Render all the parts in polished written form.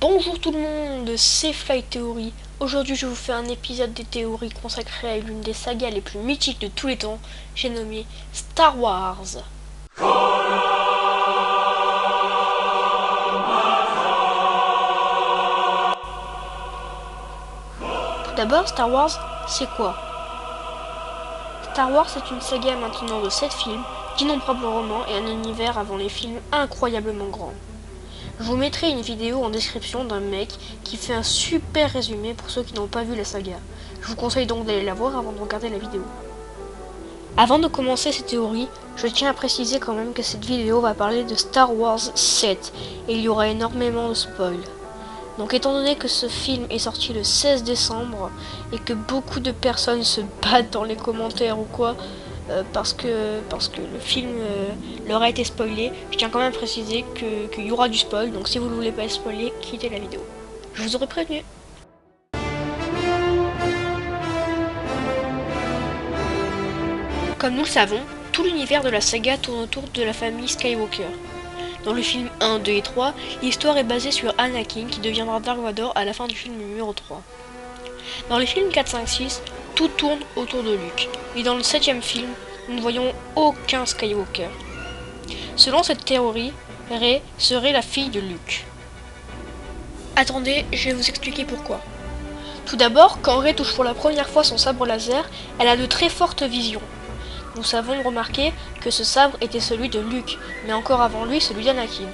Bonjour tout le monde, c'est Fly Theory. Aujourd'hui je vous fais un épisode des théories consacré à l'une des sagas les plus mythiques de tous les temps, j'ai nommé Star Wars. Tout d'abord, Star Wars, c'est quoi? Star Wars est une saga maintenant de 7 films, d'innombrables romans et un univers avant les films incroyablement grand. Je vous mettrai une vidéo en description d'un mec qui fait un super résumé pour ceux qui n'ont pas vu la saga. Je vous conseille donc d'aller la voir avant de regarder la vidéo. Avant de commencer cette théorie, je tiens à préciser quand même que cette vidéo va parler de Star Wars 7 et il y aura énormément de spoils. Donc étant donné que ce film est sorti le 16 décembre et que beaucoup de personnes se battent dans les commentaires ou quoi, parce que le film leur a été spoilé, je tiens quand même à préciser qu'il y aura du spoil, donc si vous ne voulez pas être spoilé, quittez la vidéo. Je vous aurais prévenu. Comme nous le savons, tout l'univers de la saga tourne autour de la famille Skywalker. Dans le film 1, 2 et 3, l'histoire est basée sur Anakin qui deviendra Dark Vador à la fin du film numéro 3. Dans les films 4, 5, 6, tout tourne autour de Luke. Et dans le 7ème film, nous ne voyons aucun Skywalker. Selon cette théorie, Rey serait la fille de Luke. Attendez, je vais vous expliquer pourquoi. Tout d'abord, quand Rey touche pour la première fois son sabre laser, elle a de très fortes visions. Nous avons remarqué que ce sabre était celui de Luke, mais encore avant lui celui d'Anakin.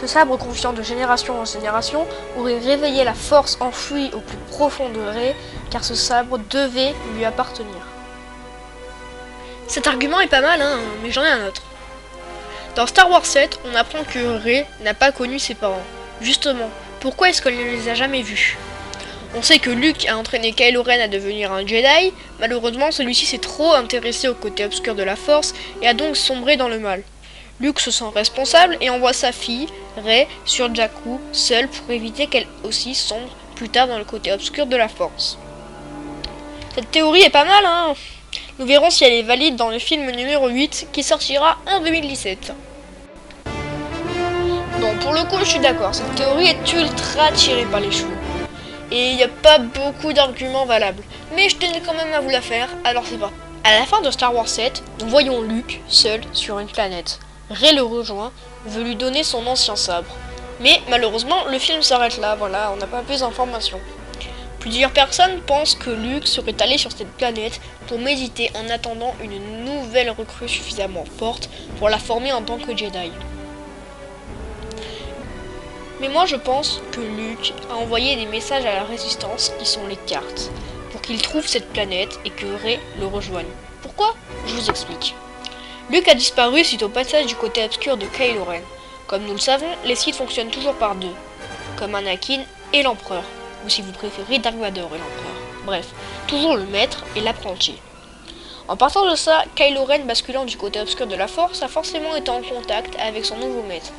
Ce sabre confiant de génération en génération aurait réveillé la force enfouie au plus profond de Rey, car ce sabre devait lui appartenir. Cet argument est pas mal, mais j'en ai un autre. Dans Star Wars 7, on apprend que Rey n'a pas connu ses parents. Justement, pourquoi est-ce qu'elle ne les a jamais vus? On sait que Luke a entraîné Kylo Ren à devenir un Jedi, malheureusement celui-ci s'est trop intéressé au côté obscur de la Force et a donc sombré dans le mal. Luke se sent responsable et envoie sa fille, Rey, sur Jakku, seule pour éviter qu'elle aussi sombre plus tard dans le côté obscur de la Force. Cette théorie est pas mal, Nous verrons si elle est valide dans le film numéro 8 qui sortira en 2017. Bon, pour le coup je suis d'accord, cette théorie est ultra tirée par les cheveux. Et il n'y a pas beaucoup d'arguments valables. Mais je tenais quand même à vous la faire, alors c'est parti. À la fin de Star Wars 7, nous voyons Luke seul sur une planète. Rey le rejoint, veut lui donner son ancien sabre. Mais malheureusement, le film s'arrête là, voilà, on n'a pas plus d'informations. Plusieurs personnes pensent que Luke serait allé sur cette planète pour méditer en attendant une nouvelle recrue suffisamment forte pour la former en tant que Jedi. Mais moi je pense que Luke a envoyé des messages à la Résistance qui sont les cartes, pour qu'il trouve cette planète et que Rey le rejoigne. Pourquoi? Je vous explique. Luke a disparu suite au passage du côté obscur de Kylo Ren. Comme nous le savons, les Sith fonctionnent toujours par deux, comme Anakin et l'Empereur, ou si vous préférez Dark Vador et l'Empereur. Bref, toujours le maître et l'apprenti. En partant de ça, Kylo Ren basculant du côté obscur de la Force a forcément été en contact avec son nouveau maître.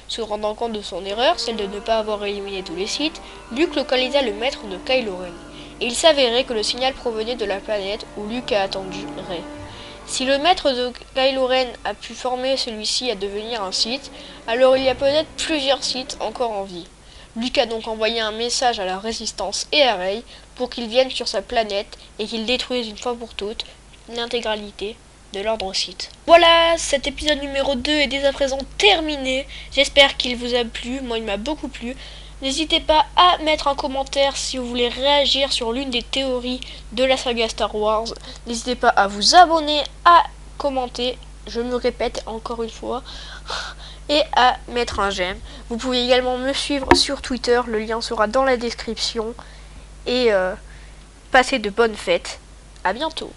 Se rendant compte de son erreur, celle de ne pas avoir éliminé tous les Sith, Luke localisa le maître de Kylo Ren, et il s'avérait que le signal provenait de la planète où Luke a attendu Rey. Si le maître de Kylo Ren a pu former celui-ci à devenir un Sith, alors il y a peut-être plusieurs Sith encore en vie. Luke a donc envoyé un message à la Résistance et à Rey pour qu'ils viennent sur sa planète et qu'ils détruisent une fois pour toutes l'intégralité de l'ordre Sith. Voilà, cet épisode numéro 2 est dès à présent terminé. J'espère qu'il vous a plu, moi il m'a beaucoup plu. N'hésitez pas à mettre un commentaire si vous voulez réagir sur l'une des théories de la saga Star Wars. N'hésitez pas à vous abonner, à commenter, je me répète encore une fois, et à mettre un j'aime. Vous pouvez également me suivre sur Twitter, le lien sera dans la description. Et passez de bonnes fêtes. À bientôt.